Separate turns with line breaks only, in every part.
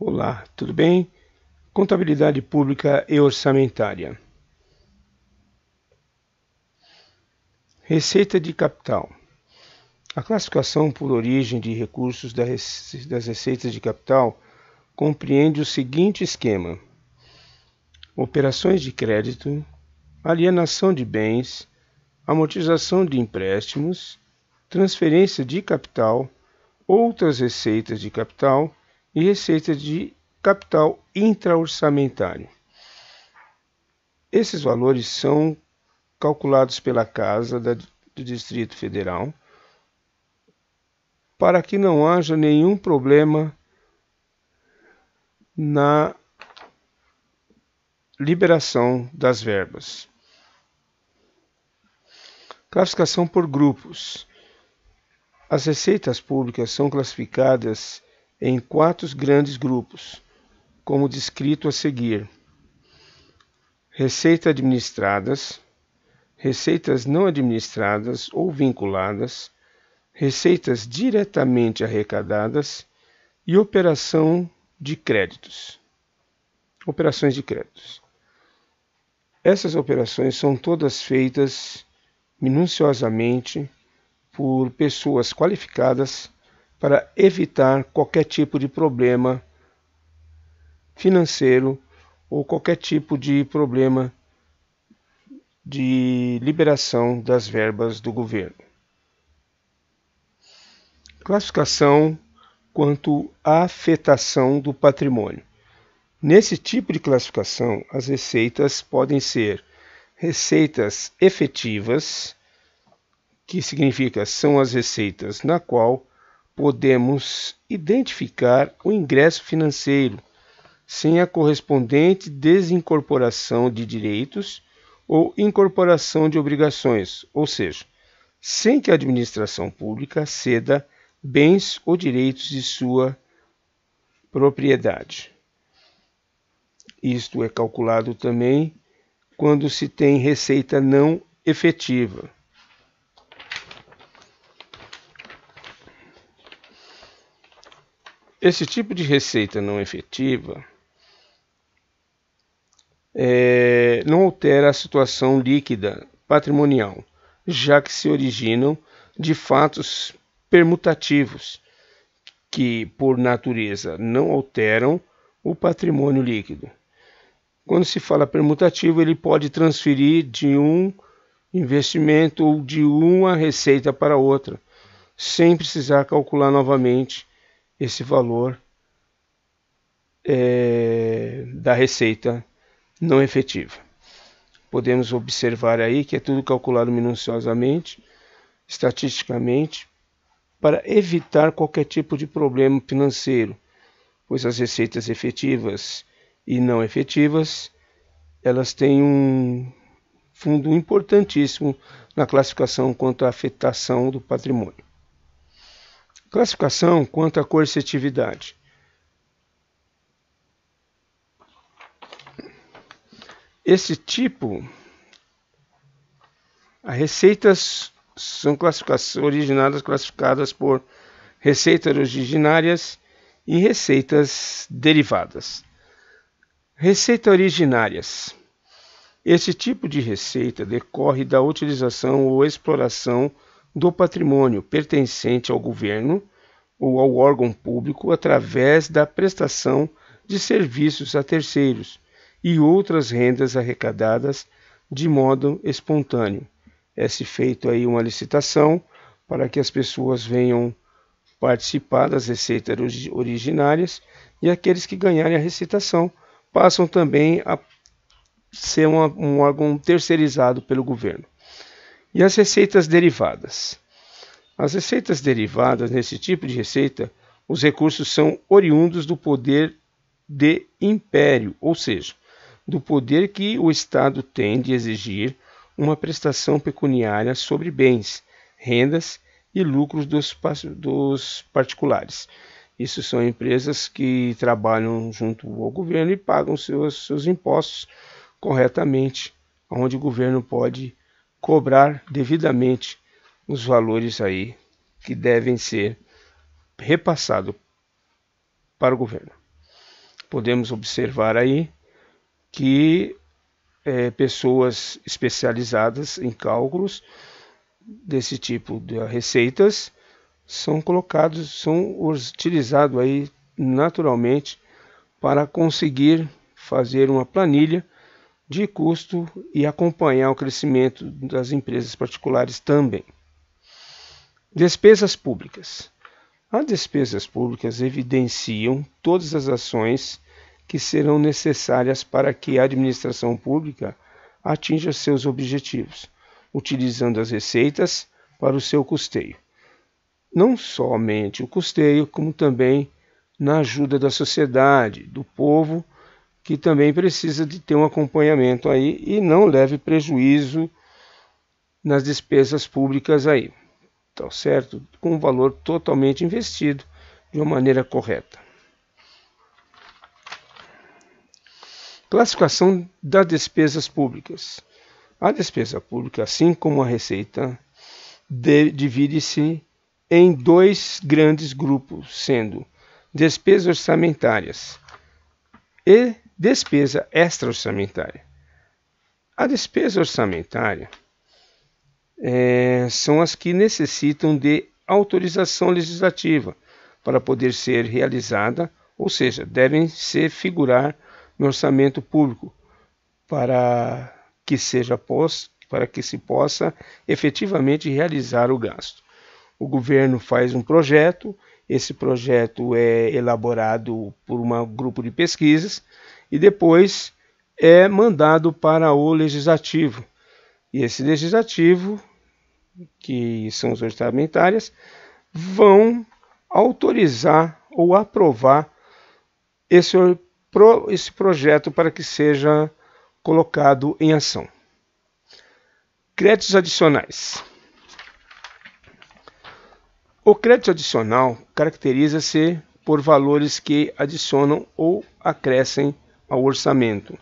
Olá, tudo bem? Contabilidade pública e orçamentária. Receita de capital. A classificação por origem de recursos das receitas de capital compreende o seguinte esquema: operações de crédito, alienação de bens, amortização de empréstimos, transferência de capital, outras receitas de capital e receitas de capital intraorçamentário. Esses valores são calculados pela Casa do Distrito Federal para que não haja nenhum problema na liberação das verbas. Classificação por grupos. As receitas públicas são classificadas em 4 grandes grupos, como descrito a seguir: receita administradas, receitas não administradas ou vinculadas, receitas diretamente arrecadadas e operações de créditos. Essas operações são todas feitas minuciosamente por pessoas qualificadas para evitar qualquer tipo de problema financeiro ou qualquer tipo de problema de liberação das verbas do governo. Classificação quanto à afetação do patrimônio. Nesse tipo de classificação, as receitas podem ser receitas efetivas, que significa são as receitas na qual podemos identificar o ingresso financeiro sem a correspondente desincorporação de direitos ou incorporação de obrigações, ou seja, sem que a administração pública ceda bens ou direitos de sua propriedade. Isto é calculado também quando se tem receita não efetiva. Esse tipo de receita não efetiva não altera a situação líquida patrimonial, já que se originam de fatos permutativos, que, por natureza, não alteram o patrimônio líquido. Quando se fala permutativo, ele pode transferir de um investimento ou de uma receita para outra, sem precisar calcular novamente esse valor da receita não efetiva. Podemos observar aí que é tudo calculado minuciosamente, estatisticamente, para evitar qualquer tipo de problema financeiro, pois as receitas efetivas e não efetivas, elas têm um fundo importantíssimo na classificação quanto à afetação do patrimônio. Classificação quanto à coercitividade. Esse tipo, as receitas são classificadas por receitas originárias e receitas derivadas. Receita originárias. Esse tipo de receita decorre da utilização ou exploração do patrimônio pertencente ao governo ou ao órgão público através da prestação de serviços a terceiros e outras rendas arrecadadas de modo espontâneo. É-se feito aí uma licitação para que as pessoas venham participar das receitas originárias e aqueles que ganharem a licitação passam também a ser um órgão terceirizado pelo governo. E as receitas derivadas. As receitas derivadas, nesse tipo de receita, os recursos são oriundos do poder de império, ou seja, do poder que o Estado tem de exigir uma prestação pecuniária sobre bens, rendas e lucros dos particulares. Isso são empresas que trabalham junto ao governo e pagam seus impostos corretamente, onde o governo pode cobrar devidamente os valores aí que devem ser repassados para o governo. podemos observar aí que pessoas especializadas em cálculos desse tipo de receitas são utilizados aí naturalmente para conseguir fazer uma planilha de custo e acompanhar o crescimento das empresas particulares também. Despesas públicas. As despesas públicas evidenciam todas as ações que serão necessárias para que a administração pública atinja seus objetivos, utilizando as receitas para o seu custeio. Não somente o custeio, como também na ajuda da sociedade, do povo, que também precisa de ter um acompanhamento aí e não leve prejuízo nas despesas públicas aí, tá certo? Com um valor totalmente investido de uma maneira correta. Classificação das despesas públicas. A despesa pública, assim como a receita, divide-se em dois grandes grupos, sendo despesas orçamentárias e despesa extra-orçamentária. A despesa orçamentária são as que necessitam de autorização legislativa para poder ser realizada, ou seja, devem figurar no orçamento público para que se possa efetivamente realizar o gasto. O governo faz um projeto, esse projeto é elaborado por um grupo de pesquisas e depois é mandado para o legislativo. E esse legislativo, que são as orçamentárias, vão autorizar ou aprovar esse projeto para que seja colocado em ação. Créditos adicionais. O crédito adicional caracteriza-se por valores que adicionam ou acrescem ao orçamento.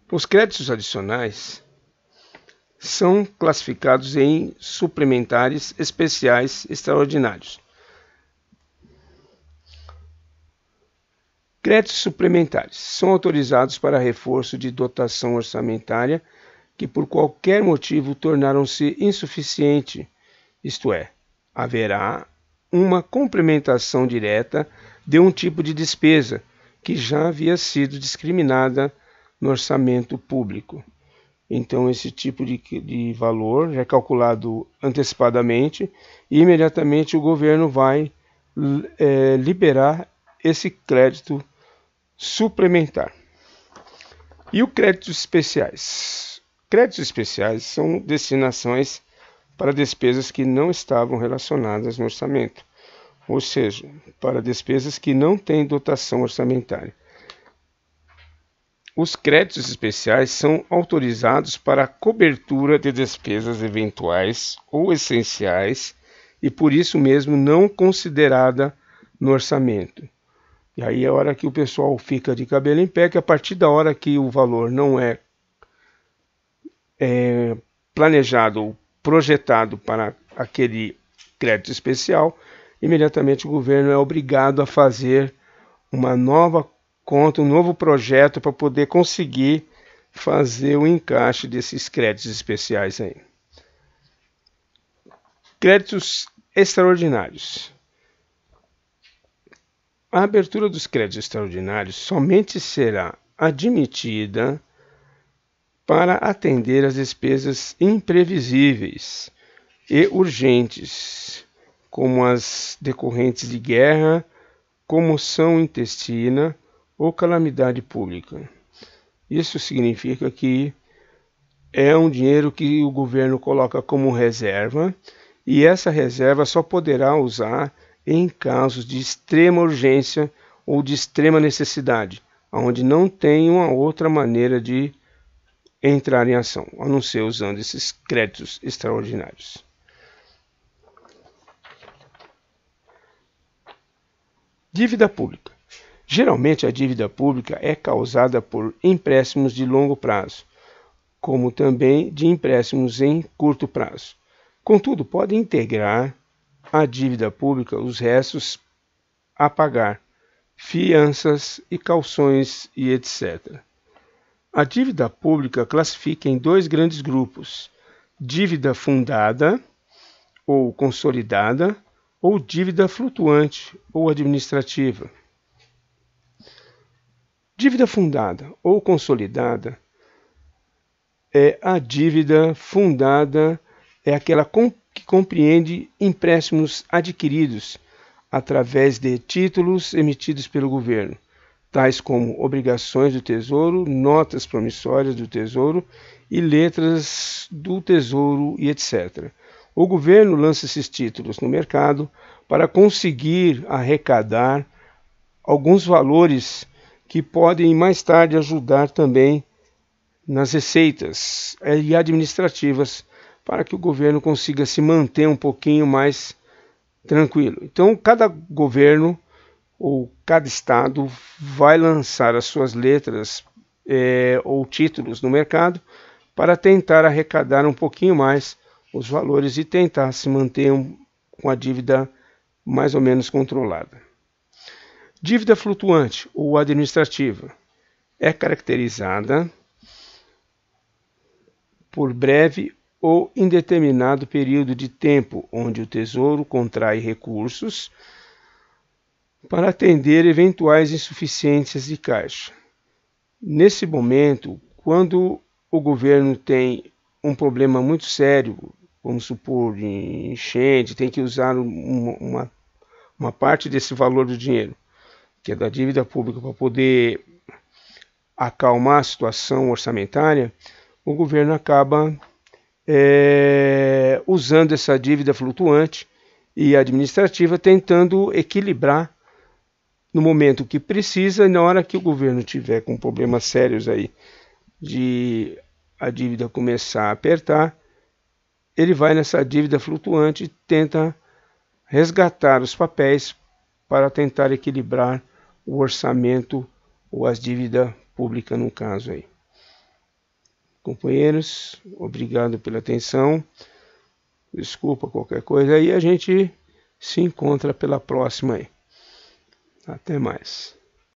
Os créditos adicionais são classificados em suplementares, especiais, extraordinários. Créditos suplementares são autorizados para reforço de dotação orçamentária que por qualquer motivo tornaram-se insuficiente, isto é, haverá uma complementação direta de um tipo de despesa que já havia sido discriminada no orçamento público. Então, esse tipo de valor já é calculado antecipadamente e imediatamente o governo vai liberar esse crédito suplementar. E os créditos especiais? Créditos especiais são destinações para despesas que não estavam relacionadas no orçamento, ou seja, para despesas que não têm dotação orçamentária. Os créditos especiais são autorizados para a cobertura de despesas eventuais ou essenciais e por isso mesmo não considerada no orçamento. E aí é a hora que o pessoal fica de cabelo em pé, que a partir da hora que o valor não é planejado ou projetado para aquele crédito especial, imediatamente o governo é obrigado a fazer uma nova conta, um novo projeto para poder conseguir fazer o encaixe desses créditos especiais aí. Créditos extraordinários. A abertura dos créditos extraordinários somente será admitida para atender às despesas imprevisíveis e urgentes, como as decorrentes de guerra, comoção intestina ou calamidade pública. Isso significa que é um dinheiro que o governo coloca como reserva e essa reserva só poderá usar em casos de extrema urgência ou de extrema necessidade, onde não tem uma outra maneira de entrar em ação, a não ser usando esses créditos extraordinários. Dívida pública. Geralmente a dívida pública é causada por empréstimos de longo prazo, como também de empréstimos em curto prazo. Contudo, pode integrar a dívida pública os restos a pagar, fianças e calções e etc. A dívida pública classifica em dois grandes grupos: dívida fundada ou consolidada, ou dívida flutuante ou administrativa. Dívida fundada ou consolidada é a dívida fundada, é aquela que compreende empréstimos adquiridos através de títulos emitidos pelo governo, tais como obrigações do Tesouro, notas promissórias do Tesouro e letras do Tesouro e etc. O governo lança esses títulos no mercado para conseguir arrecadar alguns valores que podem mais tarde ajudar também nas receitas e administrativas para que o governo consiga se manter um pouquinho mais tranquilo. Então, cada governo ou cada estado vai lançar as suas letras ou títulos no mercado para tentar arrecadar um pouquinho mais os valores e tentar se manter com a dívida mais ou menos controlada. Dívida flutuante ou administrativa é caracterizada por breve ou indeterminado período de tempo onde o Tesouro contrai recursos para atender eventuais insuficiências de caixa. Nesse momento, quando o governo tem um problema muito sério, vamos supor, de enchente, tem que usar uma parte desse valor do dinheiro, que é da dívida pública, para poder acalmar a situação orçamentária, o governo acaba usando essa dívida flutuante e administrativa, tentando equilibrar no momento que precisa, e na hora que o governo tiver com problemas sérios aí de a dívida começar a apertar, ele vai nessa dívida flutuante e tenta resgatar os papéis para tentar equilibrar o orçamento ou as dívidas públicas no caso aí. Companheiros, obrigado pela atenção. Desculpa qualquer coisa aí, a gente se encontra pela próxima aí. Até mais.